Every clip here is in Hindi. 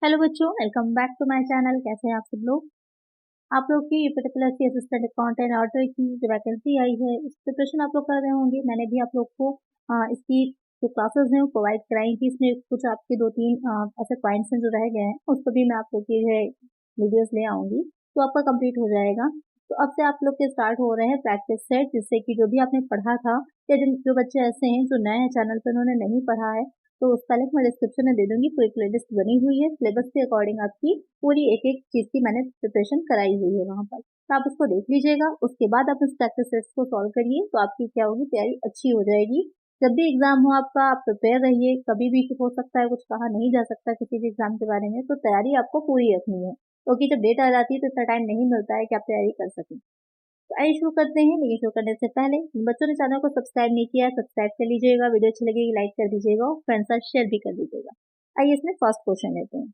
हेलो बच्चों, welcome back to my channel. कैसे हैं आप सब लोग। आप लोग की पर्टिकुलर सी असिस्टेंट अकाउंटेंट ऑडिटर की जो वैकेंसी आई है उस प्रिपरेशन आप लोग कर रहे होंगे। मैंने भी आप लोग को इसकी जो क्लासेस हैं वो प्रोवाइड कराई थी। इसमें कुछ आपके दो तीन ऐसे पॉइंट्स हैं जो रह गए हैं, उस पर भी मैं आप लोग की जो है वीडियोस ले आऊंगी, तो आपका कंप्लीट हो जाएगा। तो अब से आप लोग के स्टार्ट हो रहे हैं प्रैक्टिस सेट, जिससे कि जो भी आपने पढ़ा था या जो बच्चे ऐसे हैं जो नए हैं चैनल पर, उन्होंने नहीं पढ़ा है, तो उसका लिंक मैं डिस्क्रिप्शन में दे दूंगी। पूरी प्लेलिस्ट बनी हुई है सिलेबस के अकॉर्डिंग, आपकी पूरी एक एक चीज की मैंने प्रिपरेशन कराई हुई है वहां पर, तो आप उसको देख लीजिएगा। उसके बाद आप इस प्रैक्टिस सेट्स को सॉल्व करिए, तो आपकी क्या होगी, तैयारी अच्छी हो जाएगी। जब भी एग्जाम हो आपका, आप प्रिपेयर रहिए। कभी भी हो सकता है, कुछ कहा नहीं जा सकता किसी भी एग्जाम के बारे में, तो तैयारी आपको पूरी रखनी है, क्योंकि जब डेट आ जाती है तो इतना टाइम नहीं मिलता है कि आप तैयारी कर सकें। तो आइए शुरू करते हैं। लेकिन शुरू करने से पहले जिन बच्चों ने चैनल को सब्सक्राइब नहीं किया है, सब्सक्राइब कर लीजिएगा। वीडियो अच्छी लगेगी लाइक कर दीजिएगा और फ्रेंड्स साथ शेयर भी कर दीजिएगा। आइए इसमें फर्स्ट क्वेश्चन लेते हैं।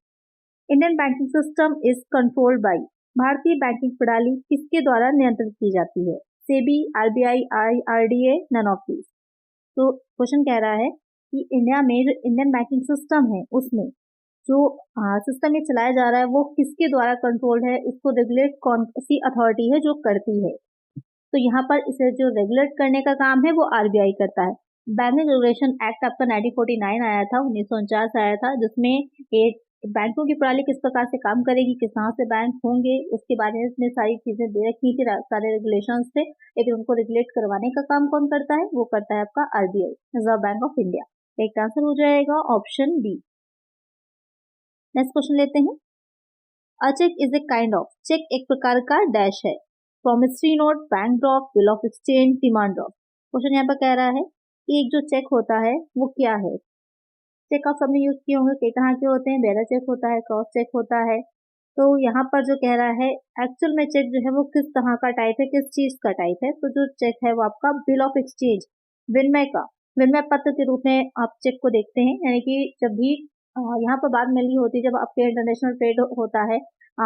Indian banking system is controlled by, भारतीय बैंकिंग प्रणाली किसके द्वारा नियंत्रित की जाती है? SEBI, RBI, RDA, none of these. तो क्वेश्चन कह रहा है कि इंडिया में जो इंडियन बैंकिंग सिस्टम है उसमें जो सिस्टम ये चलाया जा रहा है वो किसके द्वारा कंट्रोल्ड है, उसको रेगुलेट कौन सी अथॉरिटी है जो करती है? तो यहाँ पर इसे जो रेगुलेट करने का काम है वो आरबीआई करता है। बैंकिंग रेगुलेशन एक्ट आपका 1949 आया था, 1949 आया था, जिसमें एक बैंकों की प्रणाली किस प्रकार से काम करेगी, किस तरह से बैंक होंगे, उसके बारे में सारी चीजें दे रखी थी, सारे रेगुलेशंस थे। लेकिन उनको रेगुलेट करवाने का काम कौन करता है? वो करता है आपका RBI, Reserve bank of India. एक आंसर हो जाएगा ऑप्शन बी। नेक्स्ट क्वेश्चन लेते हैं। A cheque is a kind of, cheque एक प्रकार का डैश है। Promissory note, bank draft, bill of exchange, demand draft. Question यहाँ पर कह रहा है कि एक जो चेक होता है वो क्या है। चेक आप सबने यूज किए होंगे, कई तरह के होते हैं। बेरा चेक होता है, क्रॉस चेक होता है। तो यहाँ पर जो कह रहा है एक्चुअल में चेक जो है वो किस तरह का टाइप है, किस चीज का टाइप है। तो जो चेक है वो आपका बिल ऑफ एक्सचेंज, विनिमय का, विनिमय पत्र के रूप में आप चेक को देखते हैं। यानी कि जब भी यहाँ पर बात मिली होती है, जब आपके इंटरनेशनल ट्रेड होता है,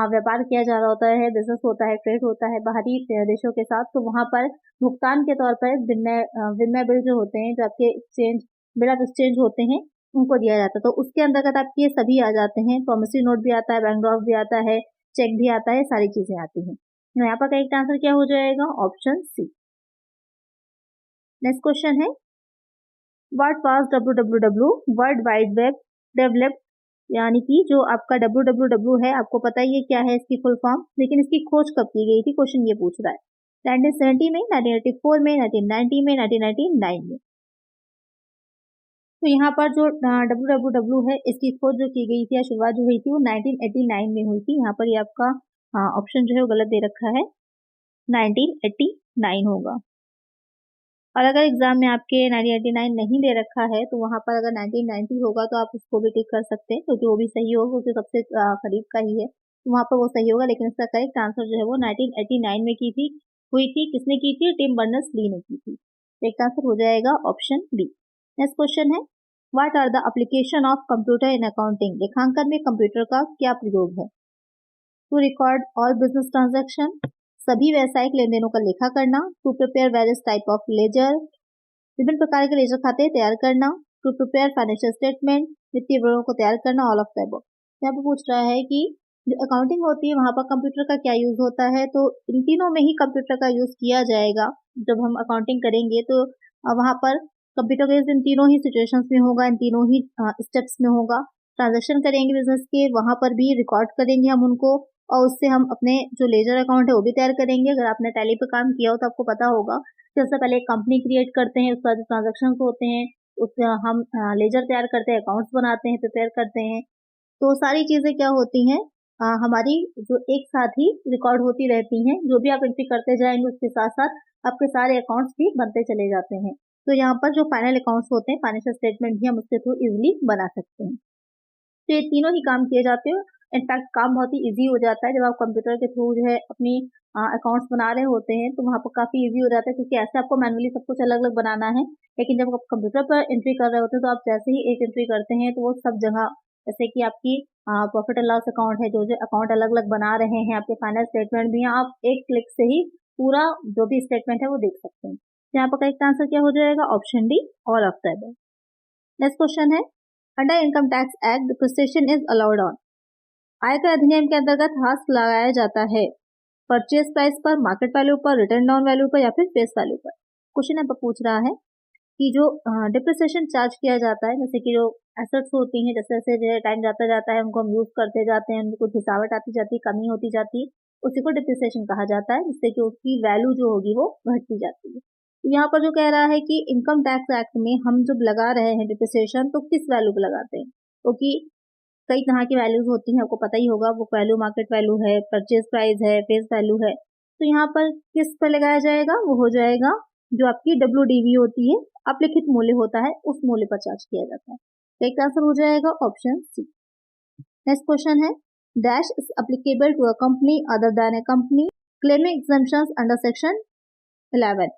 व्यापार किया जा रहा होता है, बिजनेस होता है, ट्रेड होता है बाहरी देशों के साथ, तो वहां पर भुगतान के तौर पर विनिमय बिल जो होते हैं, जो आपके एक्सचेंज बिल ऑफ एक्सचेंज होते हैं, उनको दिया जाता है। तो उसके अंतर्गत आपके ये सभी आ जाते हैं। प्रॉमिसरी नोट भी आता है, बैंक ड्राफ्ट भी आता है, चेक भी आता है, सारी चीजें आती हैं। तो यहाँ पर करेक्ट आंसर क्या हो जाएगा? Option C. नेक्स्ट क्वेश्चन है, what was W world wide web developed, यानी कि जो आपका डब्ल्यू है, आपको पता ही है क्या है इसकी फुल फॉर्म, लेकिन इसकी खोज कब की गई थी, क्वेश्चन ये पूछ रहा है। 1970 में, 1984 में, 1990 में, 1999 में। तो यहाँ पर जो डब्ल्यू है इसकी खोज जो की गई थी या शुरुआत जो हुई थी वो 1989 में हुई थी। यहाँ पर ये आपका ऑप्शन जो है वो गलत दे रखा है, 1989 होगा। और अगर एग्जाम में आपके 1989 नहीं दे रखा है तो वहां पर अगर 1990 होगा तो आप उसको भी टिक कर सकते हैं, क्योंकि वो भी सही होगा, क्योंकि सबसे करीब का ही है, तो वहां पर वो सही होगा। लेकिन इसका करेक्ट आंसर जो है वो 1989 में की थी, हुई थी। किसने की थी? टिम बर्नर्स-ली ने की थी। करेक्ट आंसर हो जाएगा ऑप्शन बी। नेक्स्ट क्वेश्चन है, what are the application of computer in accounting, लेखांकन में कंप्यूटर का क्या प्रयोग है? To record all business transaction, सभी व्यवसायिक लेन देनों का लेखा करना, to prepare various type of ledger, विभिन्न प्रकार के लेजर खाते तैयार करना, टू प्रिपेयर फाइनेंशियल स्टेटमेंट, वित्तीय विवरणों को तैयार करना, ऑल ऑफ द अबव। यहाँ पे पूछ रहा है कि जो अकाउंटिंग होती है वहां पर कंप्यूटर का क्या यूज होता है। तो इन तीनों में ही कंप्यूटर का यूज किया जाएगा। जब हम अकाउंटिंग करेंगे तो वहां पर कंप्यूटर का यूज इन तीनों ही सिचुएशंस में होगा, इन तीनों ही स्टेप्स में होगा। ट्रांजेक्शन करेंगे बिजनेस के, वहां पर भी रिकॉर्ड करेंगे हम उनको, और उससे हम अपने जो लेजर अकाउंट है वो भी तैयार करेंगे। अगर आपने टैली पे काम किया हो तो आपको पता होगा कि सबसे पहले एक कंपनी क्रिएट करते हैं, उसके बाद ट्रांजेक्शन होते हैं, उससे हम लेजर तैयार करते हैं, अकाउंट्स बनाते हैं, प्रिपेयर करते हैं। तो सारी चीजें क्या होती हैं, हमारी जो एक साथ ही रिकॉर्ड होती रहती हैं। जो भी आप एंट्री करते जाएंगे उसके साथ साथ आपके सारे अकाउंट्स भी बनते चले जाते हैं। तो यहाँ पर जो फाइनल अकाउंट्स होते हैं, फाइनेंशियल स्टेटमेंट भी हम उसके थ्रू इजिली बना सकते हैं। तो ये तीनों ही काम किए जाते हैं। इनफैक्ट काम बहुत ही इजी हो जाता है जब आप कंप्यूटर के थ्रू जो है अपनी अकाउंट्स बना रहे होते हैं, तो वहां पर काफी इजी हो जाता है, क्योंकि ऐसे आपको मैनुअली सब कुछ अलग अलग बनाना है। लेकिन जब आप कंप्यूटर पर एंट्री कर रहे होते हैं तो आप जैसे ही एक एंट्री करते हैं तो वो सब जगह, जैसे कि आपकी प्रॉफिट एंड लॉस अकाउंट है, जो जो अकाउंट अलग अलग बना रहे हैं, आपके फाइनल स्टेटमेंट भी हैं, आप एक क्लिक से ही पूरा जो भी स्टेटमेंट है वो देख सकते हैं। तो यहाँ पर करेक्ट आंसर क्या हो जाएगा? Option D, all of the above. Next question है, under income tax act depreciation is allowed on, आयकर अधिनियम के अंतर्गत हाथ लगाया जाता है परचेज प्राइस पर, मार्केट वैल्यू पर, रिटर्न डाउन वैल्यू पर या फिर फेस वैल्यू पर। क्वेश्चन यहाँ पर पूछ रहा है कि जो डिप्रिसिएशन चार्ज किया जाता है, जैसे कि जो एसेट्स होती हैं, जैसे जैसे जो टाइम जाता जाता है उनको हम यूज करते जाते हैं, उनको घिसावट आती जाती है, कमी होती जाती है, उसी को डिप्रिसिएशन कहा जाता है, जिससे कि उसकी वैल्यू जो होगी वो घटती जाती है। तो यहाँ पर जो कह रहा है कि इनकम टैक्स एक्ट में हम जब लगा रहे हैं डिप्रिसिएशन तो किस वैल्यू पे लगाते हैं, क्योंकि कई तरह की वैल्यूज होती हैं, आपको पता ही होगा, वो वैल्यू मार्केट वैल्यू है, परचेज प्राइस है, फेस वैल्यू है। तो यहाँ पर किस पर लगाया जाएगा, वो हो जाएगा जो आपकी WDV होती है, अपलिखित मूल्य होता है, उस मूल्य पर चार्ज किया जाता है। तो एक आंसर हो जाएगा ऑप्शन सी। नेक्स्ट क्वेश्चन है, dash is applicable to a company other than a company claiming exemptions under section 11।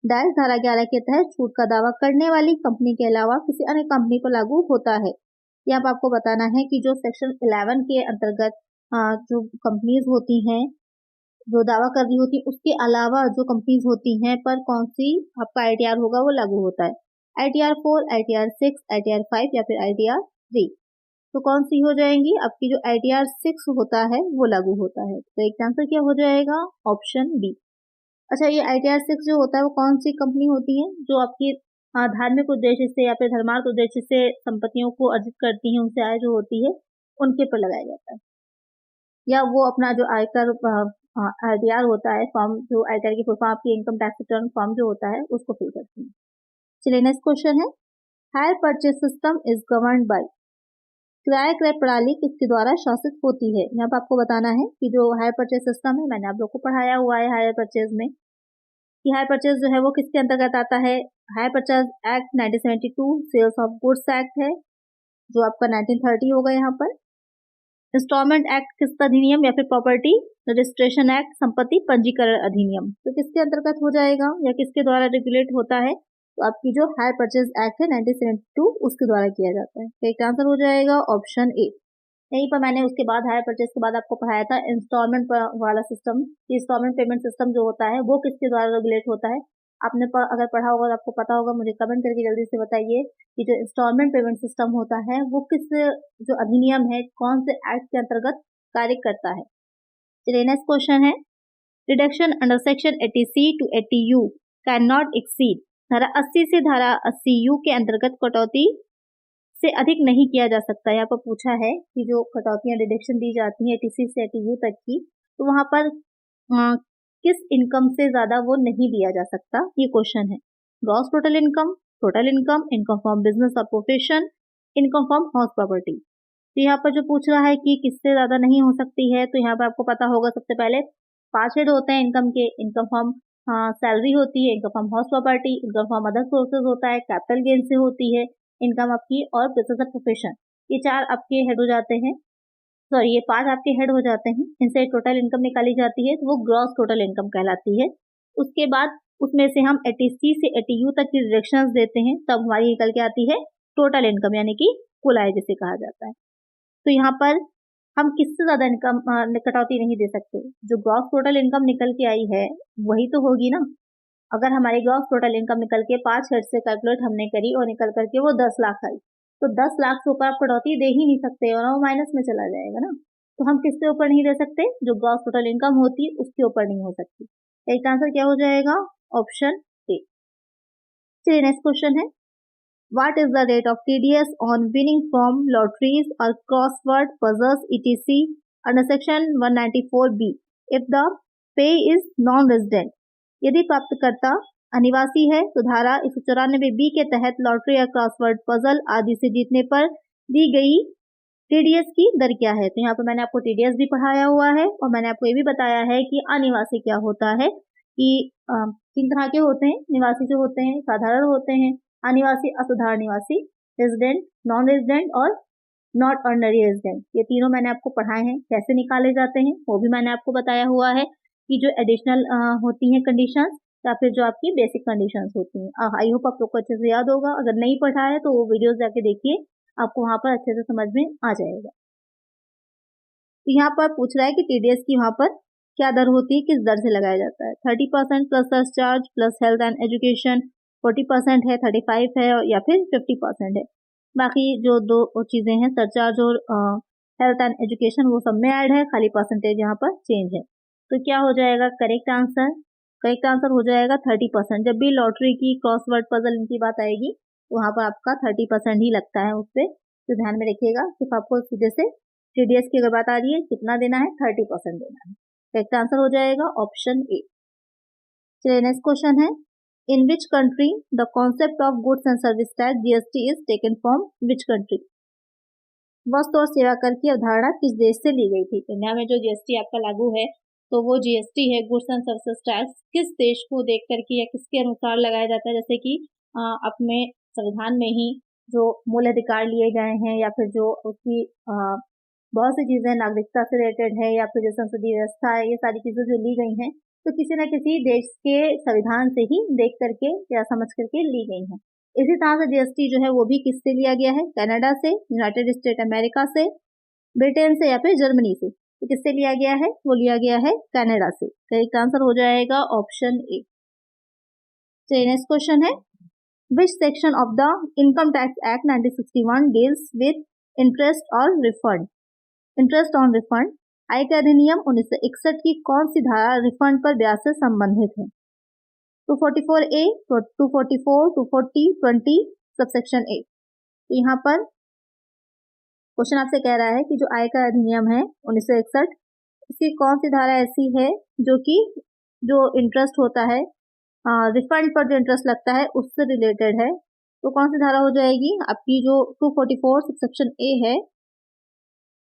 Dash धारा 11 के तहत छूट का दावा करने वाली कंपनी के अलावा किसी अन्य कंपनी पर लागू होता है। यहाँ पर आपको बताना है कि जो सेक्शन 11 के अंतर्गत जो कंपनीज होती हैं जो दावा कर रही होती है, उसके अलावा जो कंपनीज होती हैं पर कौन सी आपका ITR होगा वो लागू होता है। ITR 4, ITR 6, ITR 5 या फिर ITR 3। तो कौन सी हो जाएंगी, आपकी जो ITR 6 होता है वो लागू होता है। तो एक आंसर क्या हो जाएगा, ऑप्शन बी। अच्छा, ये ITR 6 जो होता है वो कौन सी कंपनी होती है, जो आपकी धार्मिक उद्देश्य से या फिर धर्मार्थ उद्देश्य से संपत्तियों को अर्जित करती हैं, उनसे आय जो होती है उनके पर लगाया जाता है, या वो अपना जो आयकर ITR होता है फॉर्म, जो आयकर की फुल फॉर्म आपकी इनकम टैक्स रिटर्न फॉर्म जो होता है उसको फिल करती है। चलिए नेक्स्ट क्वेश्चन है, hire purchase system is governed bye. किराया क्रय प्रणाली किसके द्वारा शासित होती है। यहाँ पर आपको बताना है कि जो हायर परचेज सिस्टम है, मैंने आप लोग को पढ़ाया हुआ है हायर परचेज में, कि हायर परचेज जो है वो किसके अंतर्गत आता है। Hire purchase act 1972 sales of goods act है, जो आपका 1930 होगा। यहाँ पर इंस्टॉलमेंट एक्ट किसका अधिनियम, या फिर प्रॉपर्टी रजिस्ट्रेशन एक्ट संपत्ति पंजीकरण अधिनियम, तो किसके अंतर्गत हो जाएगा या किसके द्वारा रेगुलेट होता है। तो आपकी जो हायर परचेज एक्ट है 1972 उसके द्वारा किया जाता है। तो एक आंसर हो जाएगा ऑप्शन ए। यहीं पर मैंने उसके बाद हायर परचेज के बाद आपको पढ़ाया था इंस्टॉलमेंट वाला सिस्टम, इंस्टॉलमेंट पेमेंट सिस्टम जो होता है वो किसके द्वारा रेगुलेट होता है। आपने अगर पढ़ा होगा तो आपको पता होगा, मुझे कमेंट करके जल्दी से बताइए कि जो इंस्टॉलमेंट पेमेंट सिस्टम होता है वो किस जो अधिनियम है, कौन से एक्ट के अंतर्गत कार्य करता है। चलिए नेक्स्ट क्वेश्चन है, reduction under section 80C to 80U can not exceed. धारा 80 से धारा 80U के अंतर्गत कटौती से अधिक नहीं किया जा सकता। यहाँ पर पूछा है कि जो कटौतियां डिडक्शन दी जाती हैं 80C से 80U तक की, तो वहां पर किस इनकम से ज्यादा वो नहीं दिया जा सकता, ये क्वेश्चन है। Gross total income income from business और profession, income from house property. तो यहाँ पर जो पूछ रहा है कि किससे ज्यादा नहीं हो सकती है, तो यहाँ पर आपको पता होगा सबसे पहले 5 हेड होते हैं इनकम के। इनकम फ्रॉम सैलरी होती है, income from house property, income from other sources होता है, कैपिटल गेन से होती है इनकम आपकी, और बिजनेस और प्रोफेशन। ये 4 आपके हेड हो जाते हैं, सॉरी ये 5 आपके हेड हो जाते हैं। इनसे टोटल इनकम निकाली जाती है तो वो ग्रॉस टोटल इनकम कहलाती है। उसके बाद उसमें से हम 80C से 80U तक की डिडक्शंस देते हैं, तब हमारी निकल के आती है टोटल इनकम, यानी कि कुल आय जिसे कहा जाता है। तो यहाँ पर हम किससे ज्यादा इनकम कटौती नहीं दे सकते, जो ग्रॉस टोटल इनकम निकल के आई है वही तो होगी ना। अगर हमारी ग्रॉस टोटल इनकम निकल के 5 हेड से कैलकुलेट हमने करी और निकल करके वो 10 लाख आई, तो 10 लाख से ऊपर आप कटौती दे ही नहीं सकते और वो माइनस में चला जाएगा ना। तो हम किसके ऊपर नहीं दे सकते, जो ग्रॉस टोटल इनकम होती है उसके ऊपर नहीं हो सकती। एक आंसर क्या हो जाएगा, ऑप्शन ए। चलिए नेक्स्ट क्वेश्चन है, What is the rate of TDS on winning from lotteries or crossword puzzles etc. under section 194B if the pay is non-resident? यदि प्राप्तकर्ता अनिवासी है तो धारा 194B के तहत लॉटरी या क्रॉसवर्ड पजल आदि से जीतने पर दी गई TDS की दर क्या है। तो यहाँ पर मैंने आपको TDS भी पढ़ाया हुआ है और मैंने आपको ये भी बताया है कि अनिवासी क्या होता है, कि 3 तरह के होते हैं निवासी, जो होते हैं साधारण होते हैं, अनिवासी, असाधारण निवासी, रेजिडेंट, नॉन रेजिडेंट और नॉट ऑर्डिनरी रेजिडेंट। ये तीनों मैंने आपको पढ़ाए हैं, कैसे निकाले जाते हैं वो भी मैंने आपको बताया हुआ है, कि जो एडिशनल होती हैं कंडीशंस या फिर जो आपकी बेसिक कंडीशंस होती हैं। आई होप आप लोग को अच्छे से याद होगा, अगर नहीं पढ़ा है तो वो वीडियोस जाके देखिए, आपको वहां पर अच्छे से समझ में आ जाएगा। तो यहाँ पर पूछ रहा है कि TDS की वहां पर क्या दर होती है, किस दर से लगाया जाता है। 30% plus surcharge plus health and education, 40% है, 35 है या फिर 50% है। बाकी जो 2 चीजें हैं सरचार्ज और हेल्थ एंड एजुकेशन वो सब में ऐड है, खाली परसेंटेज यहाँ पर चेंज है। तो क्या हो जाएगा करेक्ट आंसर? करेक्ट आंसर हो जाएगा 30%। जब भी लॉटरी की, क्रॉसवर्ड पजल इनकी बात आएगी तो वहां पर आपका 30% ही लगता है उस पर, तो ध्यान में रखिएगा। सिर्फ आपको सीधे से TDS की अगर बात आ रही है कितना देना है, 30% देना है। करेक्ट आंसर हो जाएगा ऑप्शन ए। चलिए नेक्स्ट क्वेश्चन है, in which country the concept of goods and service tax GST is taken from which country? वस्तु और सेवा कर की अवधारणा किस देश से ली गई थी? इंडिया में जो GST आपका लागू है तो वो GST है गुड्स एंड सर्विसेज टैक्स, किस देश को देख करके या किसके अनुसार लगाया जाता है? जैसे कि अपने संविधान में ही जो मूल अधिकार लिए गए हैं या फिर जो उसकी बहुत सी चीजें नागरिकता से रिलेटेड है या फिर जो संसदीय व्यवस्था है, ये सारी चीजें जो ली गई हैं तो किसी न किसी देश के संविधान से ही देख करके या समझ करके ली गई हैं। इसी तरह से GST जो है वो भी किससे लिया गया है? कनाडा से, यूनाइटेड स्टेट अमेरिका से, ब्रिटेन से या फिर जर्मनी से। तो किससे लिया गया है? वो लिया गया है कनाडा से। करेक्ट आंसर हो जाएगा ऑप्शन ए। चलिए नेक्स्ट क्वेश्चन है, which section of the income tax act 1961 deals with interest और रिफंड? इंटरेस्ट ऑन रिफंड, आयकर अधिनियम 1961 की कौन सी धारा रिफंड पर ब्याज से संबंधित है? 244A, 244, 240, 20 सबसेक्शन ए। तो यहाँ पर क्वेश्चन आपसे कह रहा है कि जो आयकर अधिनियम है 1961, इसकी कौन सी धारा ऐसी है जो कि जो इंटरेस्ट होता है, रिफंड पर जो इंटरेस्ट लगता है उससे रिलेटेड है। तो कौन सी धारा हो जाएगी आपकी? जो 244 सबसेक्शन ए है,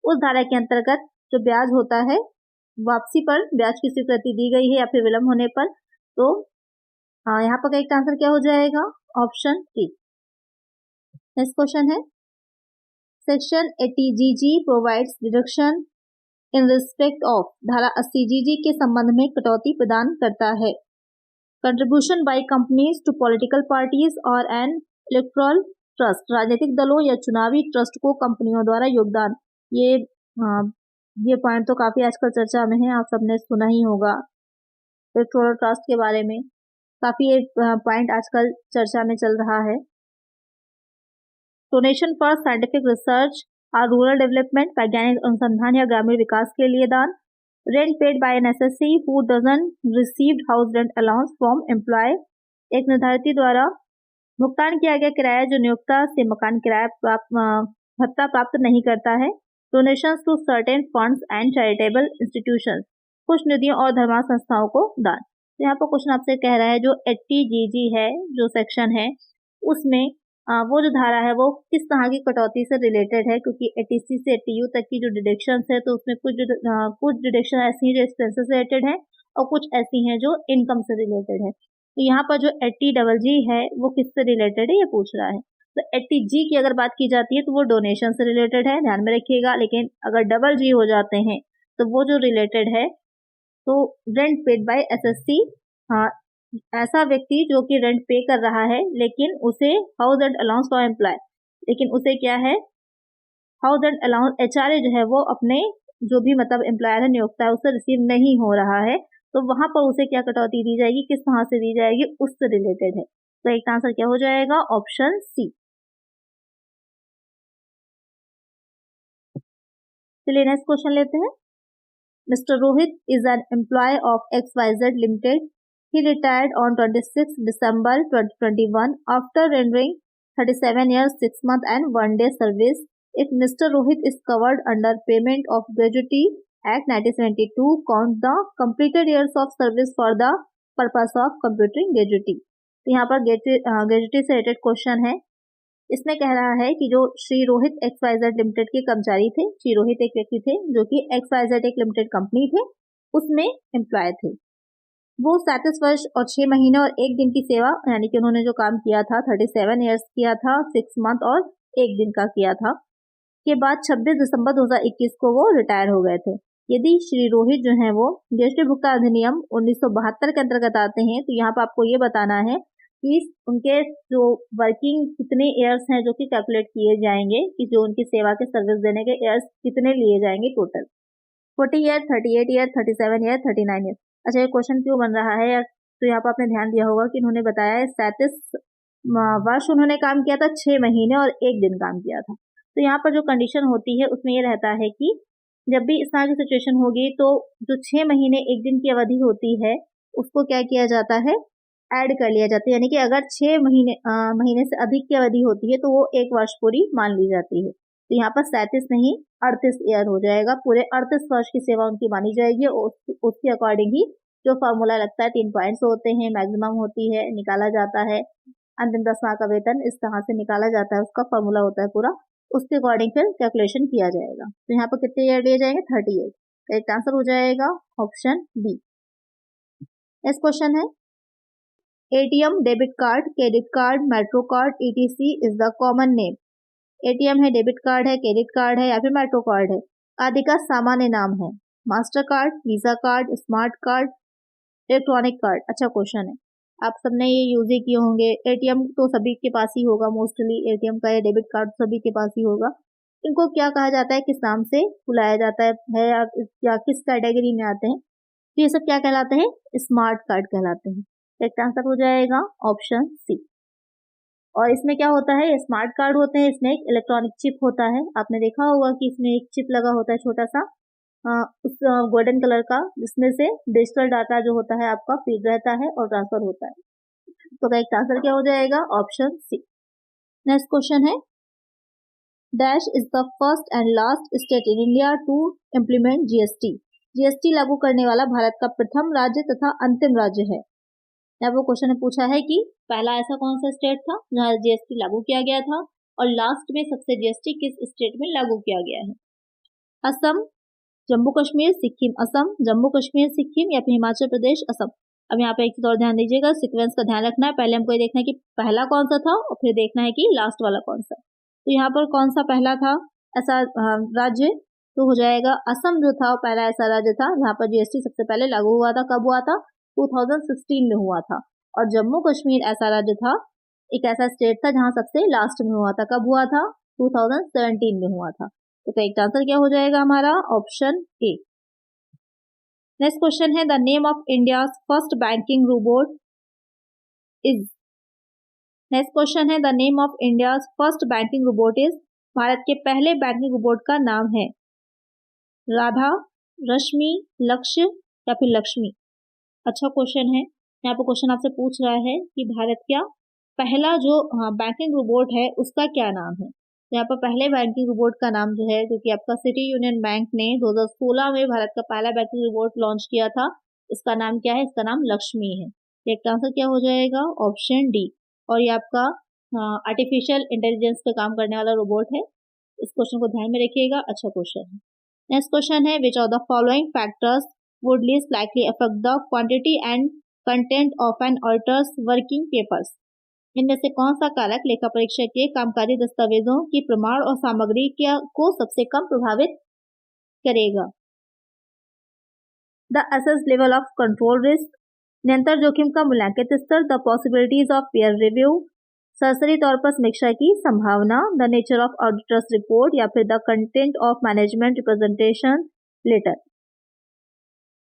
उस धारा के अंतर्गत जो ब्याज होता है, वापसी पर ब्याज की स्वीकृति दी गई है या फिर विलंब होने पर, तो यहाँ पर करेक्ट आंसर क्या हो जाएगा? Option A. नेक्स्ट क्वेश्चन है, section 80GG provides deduction in respect of, धारा 80GG के संबंध में कटौती प्रदान करता है। Contribution by companies to political parties और एन इलेक्टोरल ट्रस्ट, राजनीतिक दलों या चुनावी ट्रस्ट को कंपनियों द्वारा योगदान। ये पॉइंट तो काफी आजकल चर्चा में है, आप सबने सुना ही होगा इलेक्टोरल ट्रस्ट के बारे में, काफी ये पॉइंट आजकल चर्चा में चल रहा है। डोनेशन फॉर साइंटिफिक रिसर्च और रूरल डेवलपमेंट, वैज्ञानिक अनुसंधान या ग्रामीण विकास के लिए दान। Rent paid by an assessee who doesn't received house rent allowance from employ, एक निर्धारित द्वारा भुगतान किया गया किराया जो नियोक्ता से मकान किराया भत्ता प्राप्त नहीं करता है। Donations to certain funds and charitable institutions, कुछ निधियों और धर्मार्थ संस्थाओं को दान। तो यहाँ पर क्वेश्चन आपसे कह रहा है जो 80GG है, जो सेक्शन है, उसमें वो जो धारा है वो किस तरह की कटौती से रिलेटेड है? क्योंकि 80C से 80U तक की जो डिडक्शंस है तो उसमें कुछ डिडक्शन ऐसी हैं जो एक्सपेंसेस से रिलेटेड है और कुछ ऐसी हैं जो इनकम से रिलेटेड है। तो यहाँ पर जो 80GG है वो किससे रिलेटेड है ये पूछ रहा है। तो 80G की अगर बात की जाती है तो वो डोनेशन से रिलेटेड है, ध्यान में रखिएगा। लेकिन अगर DG हो जाते हैं तो वो जो रिलेटेड है तो रेंट पेड बाय एसएससी, ऐसा व्यक्ति जो कि रेंट पे कर रहा है लेकिन उसे house rent allowance for employ, लेकिन उसे क्या है, हाउस रेंट अलाउंस HRA जो है वो अपने जो भी मतलब एम्प्लॉयर है, नियोक्ता है, उससे रिसीव नहीं हो रहा है, तो वहां पर उसे क्या कटौती दी जाएगी, किस तरह से दी जाएगी, उससे रिलेटेड है। तो एक आंसर क्या हो जाएगा? Option C. चलिए नेक्स्ट क्वेश्चन लेते हैं। Mister Rohit is an employ of XYZ limited. He retired on 26 December 2021 after rendering 37 years, 6 months and 1 day service. If Mr. Rohit is covered under Payment of Gratuity Act 1972, count the completed years of service for the purpose of computing gratuity. तो यहाँ पर gratuity से रिलेटेड क्वेश्चन है। इसमें कह रहा है कि जो श्री रोहित XYZ लिमिटेड के कर्मचारी थे, श्री रोहित एक व्यक्ति थे जो कि XYZ एक लिमिटेड कंपनी थे, उसमें एम्प्लॉय थे। वो 37 वर्ष और 6 महीने और 1 दिन की सेवा, यानी कि उन्होंने जो काम किया था 37 ईयर्स किया था, 6 मंथ और 1 दिन का किया था, के बाद 26 दिसंबर 2021 को वो रिटायर हो गए थे। यदि श्री रोहित जो है वो GST भुगतान अधिनियम 1972 के अंतर्गत आते हैं तो यहाँ पर आपको ये बताना है कि उनके जो वर्किंग कितने ईयर्स हैं जो कि कैलकुलेट किए जाएंगे, कि जो उनकी सेवा के सर्विस देने के ईयर्स कितने लिए जाएंगे total, 40 year, 38 year, 37 year, 39 year. अच्छा, ये क्वेश्चन क्यों बन रहा है? तो यहाँ पर आपने ध्यान दिया होगा कि उन्होंने बताया 37 वर्ष उन्होंने काम किया था, 6 महीने और 1 दिन काम किया था। तो यहाँ पर जो कंडीशन होती है उसमें ये रहता है कि जब भी इस तरह की सिचुएशन होगी तो जो 6 महीने 1 दिन की अवधि होती है उसको क्या किया जाता है, ऐड कर लिया जाता है। यानी कि अगर 6 महीने से अधिक की अवधि होती है तो वो 1 वर्ष पूरी मान ली जाती है। तो यहाँ पर 37 नहीं 38 ईयर हो जाएगा, पूरे 38 वर्ष की सेवा उनकी मानी जाएगी और उसके अकॉर्डिंग ही जो फॉर्मूला लगता है 3 पॉइंट्स होते हैं, मैक्सिमम होती है, निकाला जाता है अंतिम 10 माह का वेतन, इस तरह से निकाला जाता है, उसका फॉर्मूला होता है पूरा, उसके अकॉर्डिंग फिर कैलकुलेशन किया जाएगा। तो यहाँ पर कितने ईयर लिए जाएंगे, 38। तो एक आंसर हो जाएगा ऑप्शन बी। नेक्स्ट क्वेश्चन है ATM, debit card, credit card, metro card etc is the common name. ATM है, डेबिट कार्ड है, क्रेडिट कार्ड है या फिर मेट्रो कार्ड है, आदि का सामान्य नाम है। Master card, visa card, smart card, electronic card. अच्छा क्वेश्चन है, आप सबने ये यूज ही किए होंगे। एटीएम तो सभी के पास ही होगा मोस्टली, एटीएम का या डेबिट कार्ड सभी के पास ही होगा। इनको क्या कहा जाता है, किस नाम से बुलाया जाता है या किस कैटेगरी में आते हैं, तो ये सब क्या कहलाते हैं, स्मार्ट कार्ड कहलाते हैं। एक आंसर हो जाएगा ऑप्शन सी। और इसमें क्या होता है, स्मार्ट कार्ड होते हैं, इसमें एक इलेक्ट्रॉनिक चिप होता है, आपने देखा होगा कि इसमें एक चिप लगा होता है छोटा सा उस गोल्डन कलर का, जिसमें से डिजिटल डाटा जो होता है आपका फीड रहता है और ट्रांसफर होता है। तो करेक्ट आंसर क्या हो जाएगा, ऑप्शन सी। नेक्स्ट क्वेश्चन है dash is the first and last state in India to implement GST. GST लागू करने वाला भारत का प्रथम राज्य तथा अंतिम राज्य है। यहाँ वो क्वेश्चन ने पूछा है कि पहला ऐसा कौन सा स्टेट था जहाँ जीएसटी लागू किया गया था और लास्ट में सबसे जीएसटी किस स्टेट में लागू किया गया है। असम, जम्मू कश्मीर, सिक्किम। असम, जम्मू कश्मीर, सिक्किम या फिर हिमाचल प्रदेश, असम। अब यहाँ पे एक चीज और ध्यान दीजिएगा, सीक्वेंस का ध्यान रखना है। पहले हमको ये देखना है कि पहला कौन सा था और फिर देखना है कि लास्ट वाला कौन सा। तो यहाँ पर कौन सा पहला था ऐसा राज्य, तो हो जाएगा असम जो था पहला ऐसा राज्य था जहाँ पर जीएसटी सबसे पहले लागू हुआ था। कब हुआ था, 2016 में हुआ था। और जम्मू कश्मीर ऐसा राज्य था, एक ऐसा स्टेट था जहां सबसे लास्ट में हुआ था। कब हुआ था, 2017 में हुआ था। तो करेक्ट आंसर क्या हो जाएगा हमारा, ऑप्शन ए। नेक्स्ट क्वेश्चन है the name of India first banking robot is. Next question है the name of India first banking robot is. भारत के पहले बैंकिंग रोबोट का नाम है राधा, रश्मि, लक्ष्य या फिर लक्ष्मी। अच्छा क्वेश्चन है, यहाँ पर क्वेश्चन आपसे पूछ रहा है कि भारत का पहला जो बैंकिंग रोबोट है उसका क्या नाम है। तो यहाँ पर पहले बैंकिंग रोबोट का नाम जो है, जो कि आपका सिटी यूनियन बैंक ने 2016 में भारत का पहला बैंकिंग रोबोट लॉन्च किया था, इसका नाम क्या है, इसका नाम लक्ष्मी है। एक आंसर क्या हो जाएगा, ऑप्शन डी। और ये आपका आर्टिफिशियल इंटेलिजेंस पे काम करने वाला रोबोट है। इस क्वेश्चन को ध्यान में रखिएगा, अच्छा क्वेश्चन है। नेक्स्ट क्वेश्चन है विच of the following factors would least likely affect the quantity and content of an auditor's working papers। इनमें से कौन सा कारक लेखा परीक्षक के कामकाजी दस्तावेजों की प्रमाण और सामग्री को सबसे कम प्रभावित करेगा। The assess level of control risk, निरंतर जोखिम का मूल्यांकित स्तर, the possibilities of peer review, सरसरी तौर पर समीक्षा की संभावना, the nature of auditors report या फिर the content of management representation letter.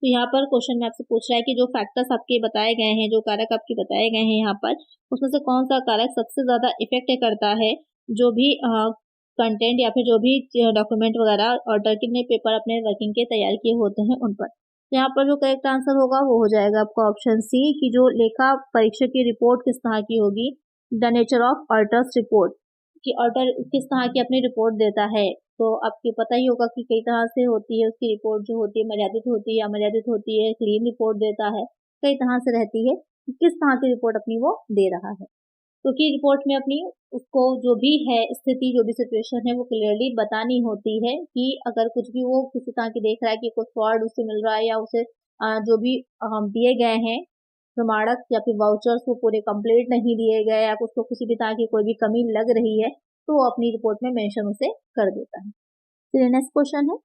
तो यहाँ पर क्वेश्चन में आपसे पूछ रहा है कि जो फैक्टर्स आपके बताए गए हैं, जो कारक आपके बताए गए हैं यहाँ पर, उसमें से कौन सा कारक सबसे ज्यादा इफेक्ट करता है जो भी कंटेंट या फिर जो भी डॉक्यूमेंट वगैरह ऑर्डर के पेपर अपने वर्किंग के तैयार किए होते हैं उन पर। तो यहाँ पर जो करेक्ट आंसर होगा वो हो जाएगा आपका ऑप्शन सी कि जो लेखा परीक्षक की रिपोर्ट किस तरह की होगी, the nature of auditors report, कि ऑडिटर किस तरह की अपनी रिपोर्ट देता है। तो आपको पता ही होगा कि कई तरह से होती है उसकी रिपोर्ट, जो होती है मर्यादित होती है, अमर्यादित होती है, क्लीन रिपोर्ट देता है, कई तरह से रहती है कि किस तरह की रिपोर्ट अपनी वो दे रहा है। क्योंकि रिपोर्ट में अपनी उसको जो भी है स्थिति, जो भी सिचुएशन है वो क्लियरली बतानी होती है कि अगर कुछ भी वो किसी तरह की देख रहा है कि कुछ फ्रॉड उससे मिल रहा है या उसे जो भी दिए गए हैं प्रमाणक या फिर वाउचर्स वो पूरे कंप्लीट नहीं दिए गए या उसको किसी भी तरह की कोई भी कमी लग रही है तो वो अपनी रिपोर्ट में मेंशन उसे कर देता है। फिर नेक्स्ट क्वेश्चन है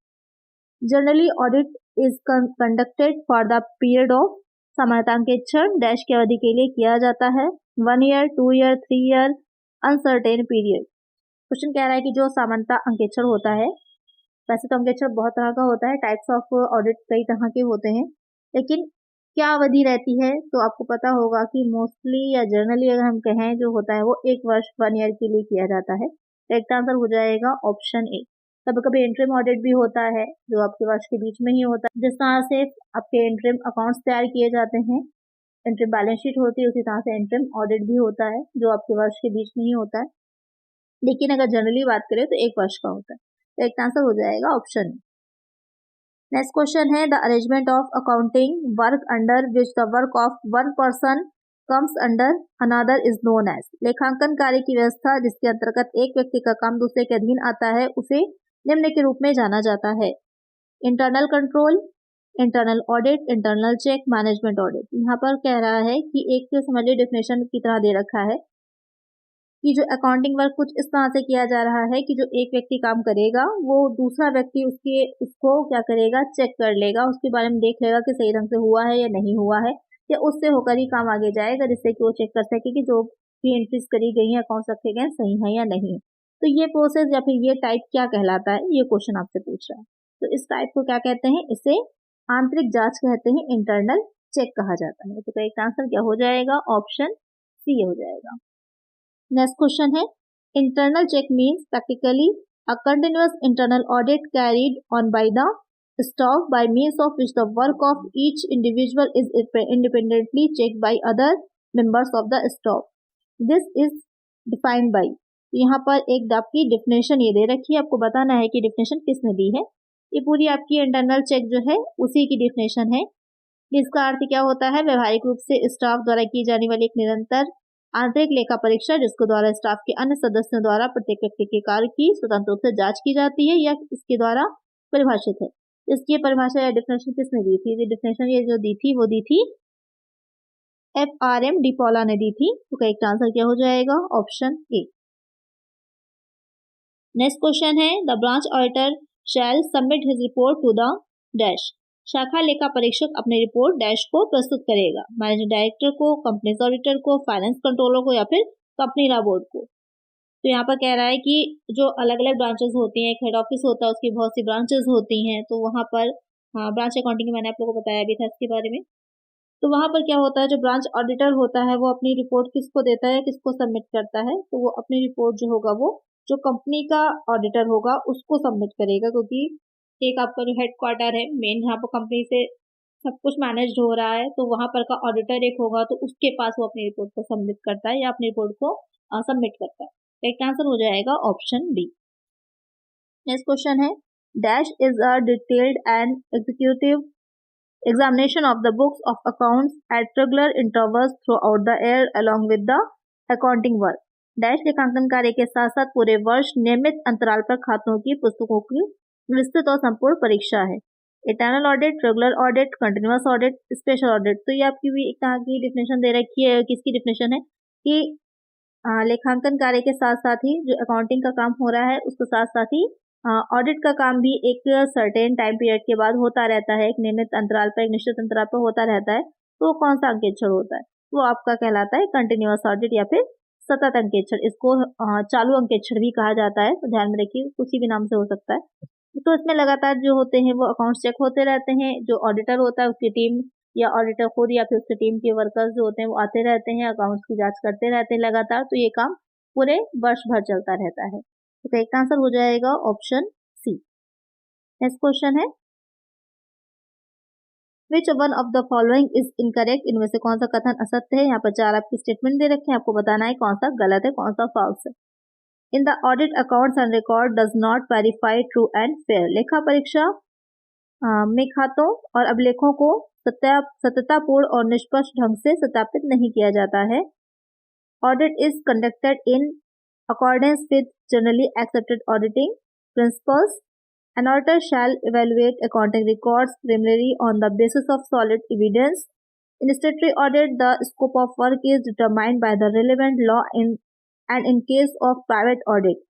generally audit is conducted for the period of, सामान्यतः अंकेक्षण डैश की अवधि के लिए किया जाता है, 1 year, 2 year, 3 year, uncertain period. Question कह रहा है कि जो सामान्यतः अंकेक्षण होता है, वैसे तो अंकेक्षण बहुत तरह का होता है, टाइप्स ऑफ ऑडिट कई तरह के होते हैं, लेकिन क्या अवधि रहती है तो आपको पता होगा कि मोस्टली या जनरली अगर हम कहें जो होता है वो 1 वर्ष 1 ईयर के लिए किया जाता है। करेक्ट आंसर हो जाएगा ऑप्शन ए। कभी कभी इंटरिम ऑडिट भी होता है जो आपके वर्ष के बीच में ही होता है। जिस तरह से आपके इंटरिम अकाउंट्स तैयार किए जाते हैं, इंटरिम बैलेंस शीट होती है, उसी तरह से इंटरिम ऑडिट भी होता है जो आपके वर्ष के बीच में ही होता है। लेकिन अगर जनरली बात करें तो 1 वर्ष का होता है। करेक्ट आंसर हो जाएगा ऑप्शन ए। नेक्स्ट क्वेश्चन है the arrangement of accounting work under which the work of one person comes under another is known as. लेखांकन कार्य की व्यवस्था जिसके अंतर्गत एक व्यक्ति का काम दूसरे के अधीन आता है उसे निम्न के रूप में जाना जाता है। Internal control, internal audit, internal check, management audit. यहाँ पर कह रहा है कि एक समझ लीजिए डेफिनेशन की तरह दे रखा है कि जो अकाउंटिंग वर्क कुछ इस तरह से किया जा रहा है कि जो एक व्यक्ति काम करेगा वो दूसरा व्यक्ति उसको क्या करेगा, चेक कर लेगा, उसके बारे में देख लेगा कि सही ढंग से हुआ है या नहीं हुआ है, या उससे होकर ही काम आगे जाएगा जिससे कि वो चेक कर सके कि जो भी एंट्रीज करी गई हैं, अकाउंट रखे गए सही है या नहीं। तो ये प्रोसेस या फिर ये टाइप क्या कहलाता है, ये क्वेश्चन आपसे पूछ रहा है। तो इस टाइप को क्या कहते हैं, इसे आंतरिक जांच कहते हैं, इंटरनल चेक कहा जाता है। तो करेक्ट आंसर क्या हो जाएगा, ऑप्शन सी हो जाएगा। नेक्स्ट क्वेश्चन है internal check means practically a continuous internal audit carried on by the staff by means of which the work of each individual is independently check by other members of the staff. This is defined by. यहाँ पर एक आपकी डिफिनेशन ये दे रखी है, आपको बताना है कि डिफिनेशन किसने दी है। ये पूरी आपकी इंटरनल चेक जो है उसी की डिफिनेशन है। इसका अर्थ क्या होता है, व्यवहारिक रूप से स्टाफ द्वारा की जाने वाली एक निरंतर आंतरिक लेखा परीक्षा जिसके द्वारा स्टाफ के अन्य सदस्यों द्वारा प्रत्येक व्यक्ति के कार्य की स्वतंत्र रूप से जांच की जाती है या इसके द्वारा परिभाषित है। इसकी परिभाषा या डिफिनेशन किसने दी थी, ये डिफिनेशन ये जो दी थी वो दी थी FRM डिपॉला ने दी थी। तो करेक्ट आंसर क्या हो जाएगा, ऑप्शन ए। नेक्स्ट क्वेश्चन है the branch auditor shall submit his report to the dash. शाखा लेखा परीक्षक अपनी रिपोर्ट डैश को प्रस्तुत करेगा, मैनेजिंग डायरेक्टर को, कंपनी ऑडिटर को, फाइनेंस कंट्रोलर को या फिर कंपनी लॉ बोर्ड को। तो यहाँ पर कह रहा है कि जो अलग अलग ब्रांचेस होती हैं, एक हेड ऑफिस होता है, उसकी बहुत सी ब्रांचेस होती हैं, तो वहाँ पर ब्रांच अकाउंटिंग मैंने आप लोगों को बताया भी था इसके बारे में। तो वहाँ पर क्या होता है, जो ब्रांच ऑडिटर होता है वो अपनी रिपोर्ट किसको देता है, किसको सबमिट करता है, तो वो अपनी रिपोर्ट जो होगा वो जो कंपनी का ऑडिटर होगा उसको सबमिट करेगा, क्योंकि एक आपका जो हेडक्वार्टर है मेन जहाँ पर कंपनी से सब कुछ मैनेज हो रहा है, तो वहां पर का ऑडिटर एक होगा तो उसके पास वो अपनी रिपोर्ट को सबमिट करता है या अपनी रिपोर्ट को सबमिट करता है। एक आंसर हो जाएगा ऑप्शन बी। नेक्स्ट क्वेश्चन है dash is a detailed and executive examination of the books of accounts at regular intervals throughout the year along with the accounting work। Dash लेखांकन कार्य के साथ साथ पूरे वर्ष नियमित अंतराल पर खातों की पुस्तकों की विस्तृत और संपूर्ण परीक्षा है। Internal audit, regular audit, continuous audit, special audit. तो ये आपकी भी एक तरह की डिफिनेशन दे रखी है। किसकी डिफिनेशन है कि लेखांकन कार्य के साथ साथ ही जो अकाउंटिंग का काम हो रहा है उसके साथ साथ ही ऑडिट का काम भी एक सर्टेन टाइम पीरियड के बाद होता रहता है, एक नियमित अंतराल पर, एक निश्चित अंतराल पर होता रहता है। तो कौन सा अंकेक्षण होता है, वो आपका कहलाता है कंटिन्यूअस ऑडिट या फिर सतत अंकेक्षण। इसको चालू अंकेक्षण भी कहा जाता है, तो ध्यान में रखिए, किसी भी नाम से हो सकता है। तो इसमें लगातार जो होते हैं वो अकाउंट्स चेक होते रहते हैं। जो ऑडिटर होता है उसकी टीम या ऑडिटर खुद या फिर उसकी टीम के वर्कर्स जो होते हैं वो आते रहते हैं, अकाउंट्स की जांच करते रहते हैं लगातार। तो ये काम पूरे वर्ष भर चलता रहता है। तो एक आंसर हो जाएगा ऑप्शन सी। नेक्स्ट क्वेश्चन है which one of the following is incorrect. इनमें से कौन सा कथन असत्य है। यहाँ पर 4 आपकी स्टेटमेंट दे रखे हैं, आपको बताना है कौन सा गलत है, कौन सा फॉल्स है। In the audit accounts and record does not verify true and fair. लेखा परीक्षा में खातों और अभिलेखों को सत्यतापूर्ण और निष्पक्ष ढंग से सत्यापित नहीं किया जाता है। Audit is conducted in accordance with generally accepted auditing principles. An auditor shall evaluate accounting records primarily on the basis of solid evidence. In statutory audit, the scope of work is determined by the relevant law and in case of private audit,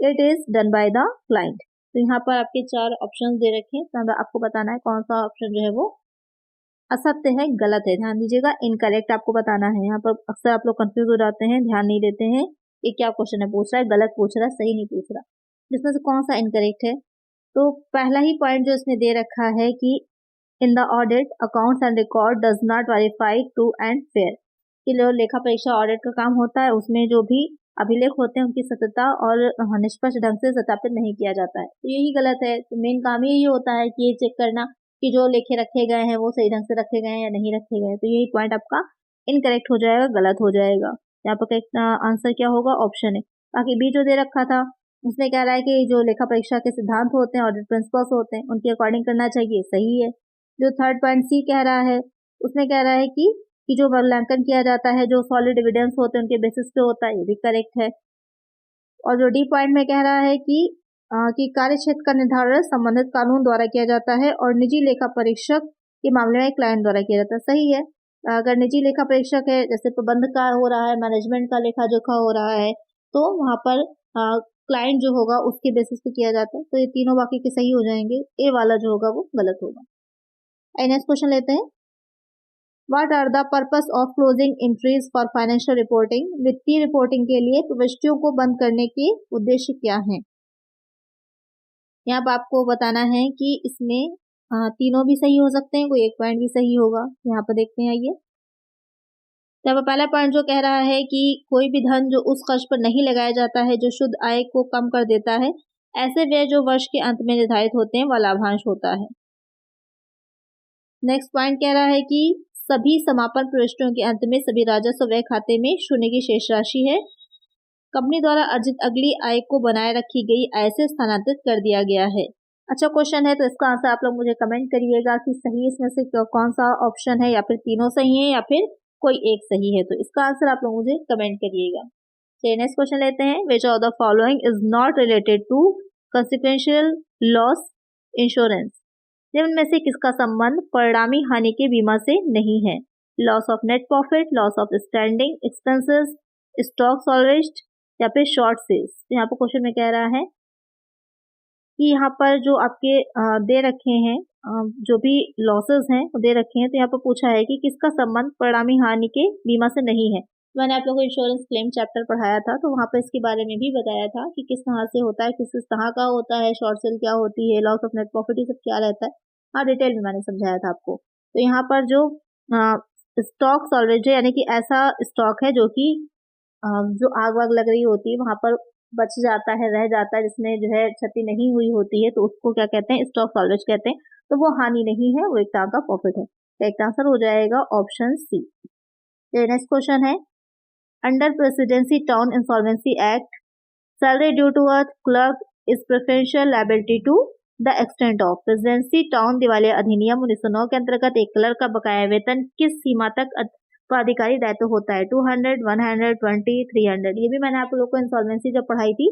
it is done by the client. तो यहाँ पर आपके 4 ऑप्शन दे रखे हैं, तो आपको बताना है कौन सा ऑप्शन जो है वो असत्य है, गलत है। ध्यान दीजिएगा, इनकरेक्ट आपको बताना है। यहाँ पर अक्सर आप लोग कंफ्यूज हो जाते हैं, ध्यान नहीं देते हैं ये क्या क्वेश्चन है, पूछ रहा है गलत पूछ रहा है, सही नहीं पूछ रहा। जिसमें से कौन सा इनकरेक्ट है, तो पहला ही पॉइंट जो इसमें दे रखा है कि in the audit accounts and record does not verify true and fair. कि जो लेखा परीक्षा ऑडिट का काम होता है उसमें जो भी अभिलेख होते हैं उनकी सत्यता और निष्पक्ष ढंग से सत्यापित नहीं किया जाता है, तो यही गलत है। तो मेन काम यही होता है कि ये चेक करना कि जो लेखे रखे गए हैं वो सही ढंग से रखे गए हैं या नहीं रखे गए, तो यही पॉइंट आपका इनकरेक्ट हो जाएगा, गलत हो जाएगा। यहाँ पर करेक्ट आंसर क्या होगा, ऑप्शन है। बाकी बी जो दे रखा था उसमें कह रहा है कि जो लेखा परीक्षा के सिद्धांत होते हैं, ऑडिट प्रिंसिपल्स होते हैं, उनके अकॉर्डिंग करना चाहिए, सही है। जो थर्ड पॉइंट सी कह रहा है उसमें कह रहा है कि जो मूल्यांकन किया जाता है जो सॉलिड एविडेंस होते हैं उनके बेसिस पे होता है, ये भी करेक्ट है। और जो डी पॉइंट में कह रहा है कि कार्य क्षेत्र का निर्धारण संबंधित कानून द्वारा किया जाता है और निजी लेखा परीक्षक के मामले में क्लाइंट द्वारा किया जाता है, सही है। अगर निजी लेखा परीक्षक है, जैसे प्रबंध का हो रहा है, मैनेजमेंट का लेखा जोखा हो रहा है, तो वहां पर क्लाइंट जो होगा उसके बेसिस पे किया जाता है, तो ये तीनों बाकी के सही हो जाएंगे, ए वाला जो होगा वो गलत होगा। नेक्स्ट क्वेश्चन लेते हैं। What are the purpose of closing entries for financial reporting? वित्तीय रिपोर्टिंग के लिए प्रविष्टियों को बंद करने के उद्देश्य क्या हैं? यहाँ पर आपको बताना है कि इसमें तीनों भी सही हो सकते हैं, कोई एक पॉइंट भी सही होगा। यहाँ पर देखते हैं, आइए। यहाँ पर पहला पॉइंट जो कह रहा है कि कोई भी धन जो उस खर्च पर नहीं लगाया जाता है जो शुद्ध आय को कम कर देता है, ऐसे व्यय जो वर्ष के अंत में निर्धारित होते हैं वह लाभांश होता है। नेक्स्ट पॉइंट कह रहा है कि सभी समापन प्रविष्टियों के अंत में सभी राजस्व व्यय खाते में शून्य की शेष राशि है। कंपनी द्वारा अर्जित अगली आय को बनाए रखी गई आय से स्थानांतरित कर दिया गया है। अच्छा क्वेश्चन है, तो इसका आंसर आप लोग मुझे कमेंट करिएगा कि सही इसमें से कौन सा ऑप्शन है, या फिर तीनों सही है या फिर कोई एक सही है, तो इसका आंसर आप लोग मुझे कमेंट करिएगा। चलिए नेक्स्ट क्वेश्चन लेते हैं। Which of the following is not related to consequential loss insurance? निम्न में से किसका संबंध परिणामी हानि के बीमा से नहीं है? Loss of net profit, loss of standing expenses, stock salvaged या फिर शॉर्ट सेल्स। यहाँ पर क्वेश्चन में कह रहा है कि यहाँ पर जो आपके दे रखे हैं जो भी लॉसेस हैं वो दे रखे हैं, तो यहाँ पर पूछा है कि किसका संबंध परिणामी हानि के बीमा से नहीं है। मैंने आप लोगों को इंश्योरेंस क्लेम चैप्टर पढ़ाया था, तो वहाँ पर इसके बारे में भी बताया था कि किस तरह से होता है, किस तरह का होता है, शॉर्ट सेल क्या होती है, लॉस ऑफ नेट प्रॉफिट, ये सब क्या रहता है, हाँ डिटेल में मैंने समझाया था आपको। तो यहाँ पर जो स्टॉक सॉल्वेज है, यानी कि ऐसा स्टॉक है जो कि जो आग वाग लग रही होती है वहां पर बच जाता है, रह जाता है, जिसमें जो है क्षति नहीं हुई होती है, तो उसको क्या कहते हैं, स्टॉक सॉल्वेज कहते हैं। तो वो हानि नहीं है, वो एक तरह का प्रॉफिट है। तो एक आंसर हो जाएगा ऑप्शन सी। नेक्स्ट क्वेश्चन है, under presidency town insolvency act salary due to a clerk is preferential liability to the extent of. Presidency town दिवालिया अधिनियम 1909 के अंतर्गत एक क्लर्क का बकाया वेतन किस सीमा तक प्राधिकारी दायित्व होता है? 200, 100, 20, 300। ये भी मैंने आप लोगों को इंसॉल्वेंसी जब पढ़ाई थी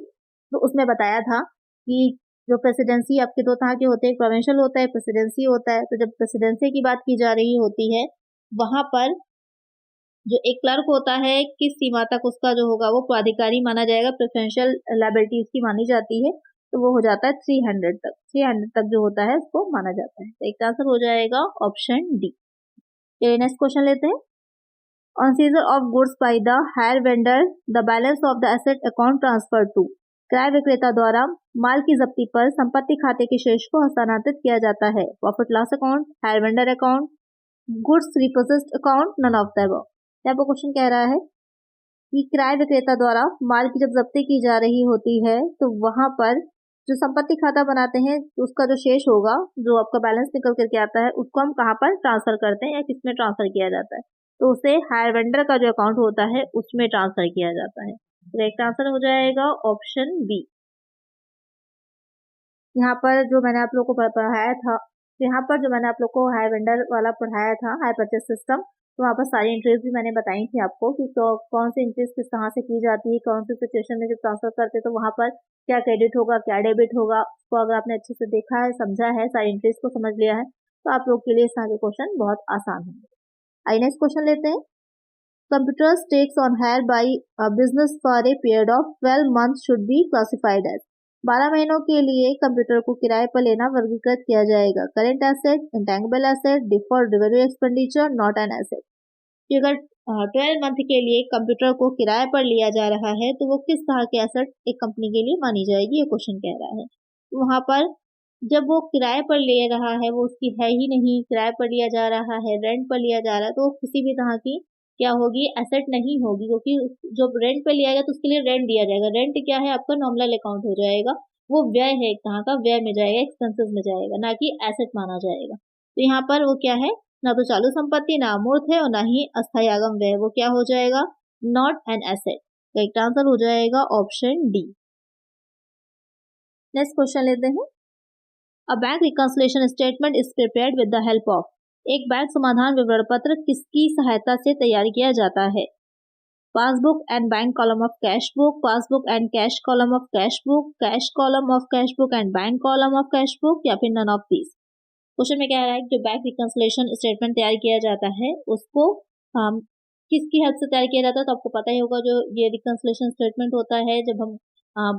तो उसमें बताया था कि जो प्रेसिडेंसी आपके दो तरह के होते हैं, प्रोविंशियल होता है, प्रेसिडेंसी होता है। तो जब प्रेसिडेंसी की बात की जा रही होती है वहां पर जो एक क्लर्क होता है किस सीमा तक उसका जो होगा वो प्राधिकारी माना जाएगा, प्रेफरेंशियल लायबिलिटी उसकी मानी जाती है, तो वो हो जाता है 300 तक। 300 तक जो होता है उसको माना जाता है। तो एक आंसर हो जाएगा ऑप्शन डी। नेक्स्ट क्वेश्चन लेते हैं। On seizure of goods by the hire vendor, the balance of the asset account transferred to। क्रय विक्रेता द्वारा माल की जब्ती पर संपत्ति खाते के शेष को हस्तांतरित किया जाता है। Profit loss account, hire vendor account, goods repossessed account, none of the above. यहाँ पर क्वेश्चन कह रहा है कि क्रय विक्रेता द्वारा माल की जब जब्ती की जा रही होती है तो वहां पर जो संपत्ति खाता बनाते हैं तो उसका जो शेष होगा, जो आपका बैलेंस निकल करके आता है, उसको हम कहाँ पर ट्रांसफर करते हैं या किसमें ट्रांसफर किया जाता है? तो उसे हायर वेंडर का जो अकाउंट होता है उसमें ट्रांसफर किया जाता है। करेक्ट आंसर हो जाएगा ऑप्शन बी। यहाँ पर जो मैंने आप लोग को पढ़ाया था, यहाँ पर जो मैंने आप लोग को हायर वेंडर वाला पढ़ाया था, हायर परचेस सिस्टम, तो वहाँ पर सारी एंट्रीज भी मैंने बताई थी आपको कि तो कौन सी एंट्रीज किस तरह से की जाती है, कौन सी सिचुएशन में जब ट्रांसफर करते तो वहाँ पर क्या क्रेडिट होगा, क्या डेबिट होगा। तो अगर आपने अच्छे से देखा है, समझा है, सारी एंट्रीज को समझ लिया है, तो आप लोग के लिए इस तरह के क्वेश्चन बहुत आसान होंगे। आइए नेक्स्ट क्वेश्चन लेते हैं। Computers takes on hire by a business for a period of 12 months should be classified as। 12 महीनों के लिए कंप्यूटर को किराए पर लेना वर्गीकृत किया जाएगा। Current asset, intangible asset, deferred revenue expenditure, not an asset. अगर 12 मंथ के लिए कंप्यूटर को किराए पर लिया जा रहा है तो वो किस तरह के एसेट एक कंपनी के लिए मानी जाएगी, ये क्वेश्चन कह रहा है। वहां पर जब वो किराए पर ले रहा है, वो उसकी है ही नहीं, किराए पर लिया जा रहा है, रेंट पर लिया जा रहा है, तो किसी भी तरह की क्या होगी, एसेट नहीं होगी, क्योंकि जो रेंट पे लिया गया तो उसके लिए रेंट दिया जाएगा। रेंट क्या है आपका नॉमिनल अकाउंट हो जाएगा, वो व्यय है, कहाँ का व्यय में जाएगा, एक्सपेंसेस में जाएगा, ना कि एसेट माना जाएगा। तो यहाँ पर वो क्या है, ना तो चालू संपत्ति, ना अमूर्त है और ना ही अस्थायी आगम व्यय, वो क्या हो जाएगा, not an asset. Correct answer हो जाएगा ऑप्शन डी। नेक्स्ट क्वेश्चन लेते हैं। A bank reconciliation statement is prepared with the help of. एक बैंक समाधान विवरण पत्र किसकी सहायता से तैयार किया जाता है? Passbook and bank column of cash book, passbook and cash column of cash book, cash column of cash book and bank column of cash book, या फिर नन ऑफ दीज। क्वेश्चन में क्या है कि जो बैंक रिकंसिलिएशन स्टेटमेंट तैयार किया जाता है उसको हम किसकी हेल्प से तैयार किया जाता है? तो आपको पता ही होगा, जो ये रिकंसिलिएशन स्टेटमेंट होता है, जब हम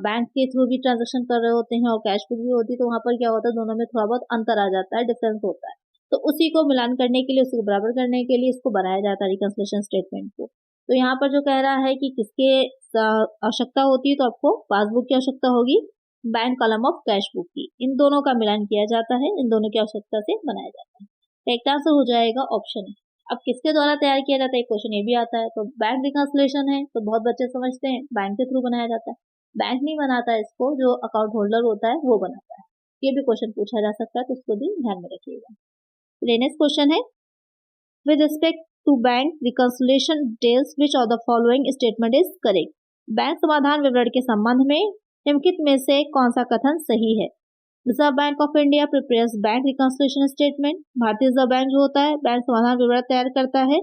बैंक के थ्रू भी ट्रांजेक्शन कर रहे होते हैं और कैश बुक भी होती है, तो वहां पर क्या होता है, दोनों में थोड़ा बहुत अंतर आ जाता है, डिफरेंस होता है। तो उसी को मिलान करने के लिए, उसी को बराबर करने के लिए इसको बनाया जाता है रिकंसिलिएशन स्टेटमेंट को। तो यहाँ पर जो कह रहा है कि किसके आवश्यकता होती है, तो आपको पासबुक की आवश्यकता होगी, bank column of cash book की, इन दोनों का मिलान किया जाता है, इन दोनों की आवश्यकता से बनाया जाता है। करेक्ट आंसर हो जाएगा ऑप्शन। अब किसके द्वारा तैयार किया जाता है, क्वेश्चन ये भी आता है। तो बैंक रिकंसिलिएशन है तो बहुत बच्चे समझते हैं बैंक के थ्रू बनाया जाता है, बैंक नहीं बनाता है इसको, जो अकाउंट होल्डर होता है वो बनाता है। ये भी क्वेश्चन पूछा जा सकता है, तो इसको भी ध्यान में रखिएगा। नेक्स्ट क्वेश्चन है, with respect to bank reconciliation details which of the following statement is correct. Bank समाधान विवरण के संबंध में निम्नलिखित में से कौन सा कथन सही है? Reserve bank of India prepares bank reconciliation statement. भारतीय रिजर्व बैंक जो होता है बैंक समाधान विवरण तैयार करता है।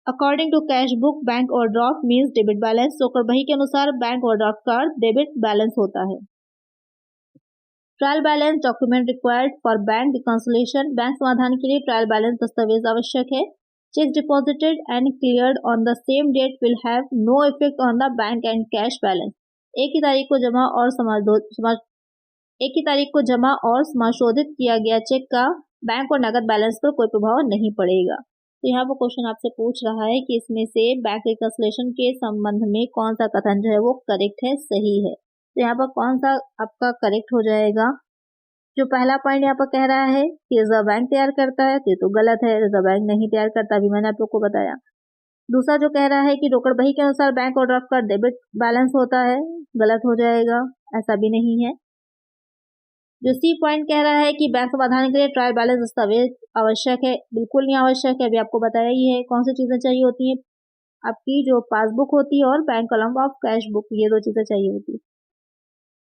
According to cash book bank overdraft means debit balance. रोकड़ बही के अनुसार बैंक ओवरड्राफ्ट का डेबिट बैलेंस होता है। Trial balance document required for bank reconciliation. Bank समाधान के लिए ट्रायल बैलेंस दस्तावेज आवश्यक है। Cheque deposited and cleared on the same date will have no effect on the bank and cash balance. एक ही तारीख को जमा और समाशोधित किया गया चेक का बैंक और नगद बैलेंस पर कोई प्रभाव नहीं पड़ेगा। तो यहाँ पर क्वेश्चन आपसे पूछ रहा है कि इसमें से बैंक रिकंसिलिएशन के संबंध में कौन सा कथन जो है वो करेक्ट है, सही है। तो यहाँ पर कौन सा आपका करेक्ट हो जाएगा? जो पहला पॉइंट यहाँ पर कह रहा है कि रिजर्व बैंक तैयार करता है, ये तो गलत है, रिजर्व बैंक नहीं तैयार करता, अभी मैंने आप लोग को बताया। दूसरा जो कह रहा है कि रोकड़ बही के अनुसार बैंक ओवरड्राफ्ट का डेबिट बैलेंस होता है, गलत हो जाएगा, ऐसा भी नहीं है। जो सी पॉइंट कह रहा है कि बैंक समाधान के लिए ट्रायल बैलेंस दस्तावेज आवश्यक है, बिल्कुल नहीं आवश्यक है, अभी आपको बताया ही है। कौन सी चीजें चाहिए होती हैं? आपकी जो पासबुक होती है और bank column of cash book, ये दो चीजें चाहिए होती है।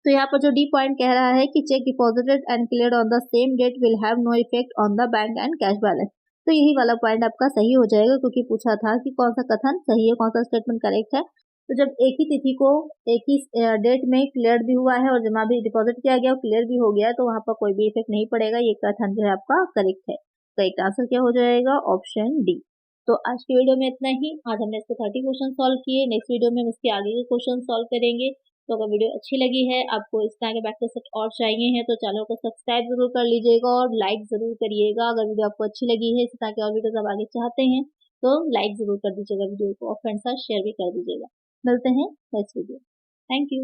तो यहाँ पर जो डी पॉइंट कह रहा है कि cheque deposited and cleared on the same date will have no effect on the bank and cash balance, तो यही वाला पॉइंट आपका सही हो जाएगा, क्योंकि पूछा था कि कौन सा कथन सही है, कौन सा स्टेटमेंट करेक्ट है। तो जब एक ही तिथि को एक ही डेट में क्लियर भी हुआ है और जमा भी डिपॉजिट किया गया और क्लियर भी हो गया है, तो वहां पर कोई भी इफेक्ट नहीं पड़ेगा, ये कथन जो है आपका करेक्ट है। करेक्ट आंसर क्या हो जाएगा? Option D. तो आज की वीडियो में इतना ही। आज हमने इसके 30 क्वेश्चन सॉल्व किए। नेक्स्ट वीडियो में हम इसके आगे के क्वेश्चन सॉल्व करेंगे। तो अगर वीडियो अच्छी लगी है, आपको इस तरह के प्रैक्टिस और चाहिए हैं, तो चैनल को सब्सक्राइब जरूर कर लीजिएगा और लाइक जरूर करिएगा। अगर वीडियो आपको अच्छी लगी है, इस तरह के और वीडियोस आप आगे चाहते हैं, तो लाइक जरूर कर दीजिएगा वीडियो को और फ्रेंड्स के साथ शेयर भी कर दीजिएगा। मिलते हैं नेक्स्ट वीडियो। Thank you.